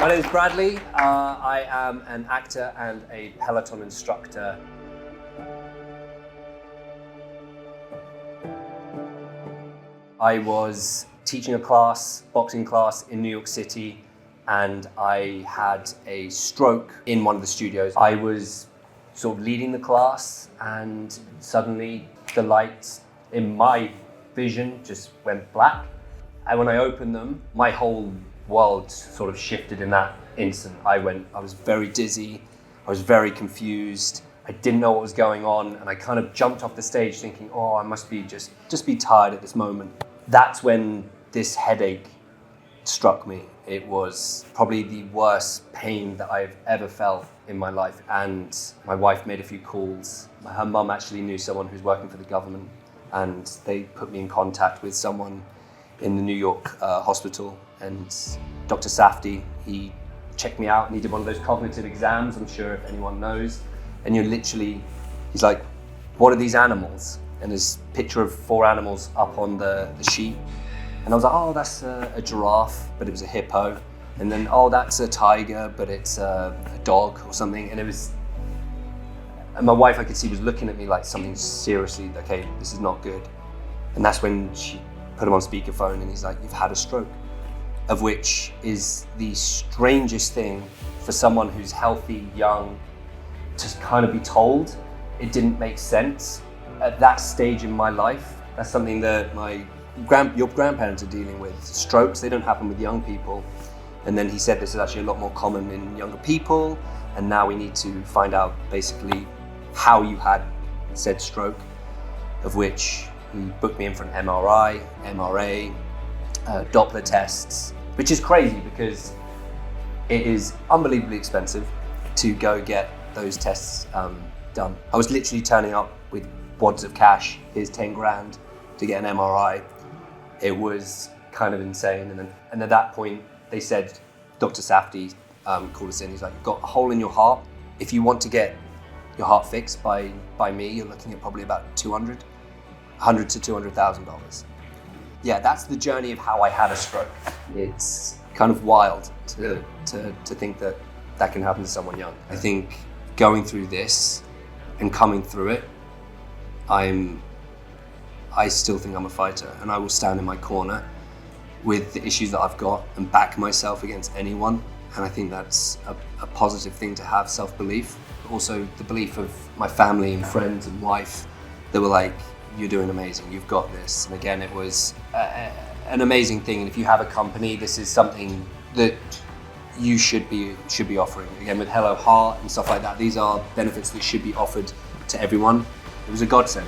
My name is Bradley. I am an actor and a Peloton instructor. I was teaching a class, boxing class in New York City, and I had a stroke in one of the studios. I was sort of leading the class, and suddenly the lights in my vision just went black. And when I opened them, my whole world sort of shifted in that instant. I was very dizzy, I was very confused, I didn't know what was going on, and I kind of jumped off the stage thinking, oh, I must be just be tired at this moment. That's when this headache struck me. It was probably the worst pain that I've ever felt in my life, and my wife made a few calls. Her mum actually knew someone who's working for the government, and they put me in contact with someone in the New York hospital, and Dr. Safdie, he checked me out and he did one of those cognitive exams, I'm sure if anyone knows, and he's like, what are these animals? And there's a picture of 4 animals up on the sheet, and I was like, oh, that's a giraffe, but it was a hippo, and then, oh, that's a tiger, but it's a dog or something, and my wife, I could see, was looking at me like something seriously, okay, this is not good. And that's when she put him on speakerphone, and he's like, you've had a stroke, of which is the strangest thing for someone who's healthy, young, to kind of be told. It didn't make sense at that stage in my life. That's something that your grandparents are dealing with. Strokes, they don't happen with young people. And then he said this is actually a lot more common in younger people, and now we need to find out basically how you had said stroke, of which he booked me in for an MRI, MRA, Doppler tests, which is crazy because it is unbelievably expensive to go get those tests done. I was literally turning up with wads of cash, here's 10 grand to get an MRI. It was kind of insane. And at that point, they said, Dr. Safdie called us in, he's like, you've got a hole in your heart. If you want to get your heart fixed by me, you're looking at probably about $100,000 to $200,000. Yeah, that's the journey of how I had a stroke. It's kind of wild to think that can happen to someone young. I think going through this and coming through it, I still think I'm a fighter, and I will stand in my corner with the issues that I've got and back myself against anyone. And I think that's a positive thing to have, self-belief. Also the belief of my family and friends and wife that were like, you're doing amazing, you've got this. And again, it was an amazing thing. And if you have a company, this is something that you should be offering. Again, with Hello Heart and stuff like that, these are benefits that should be offered to everyone. It was a godsend.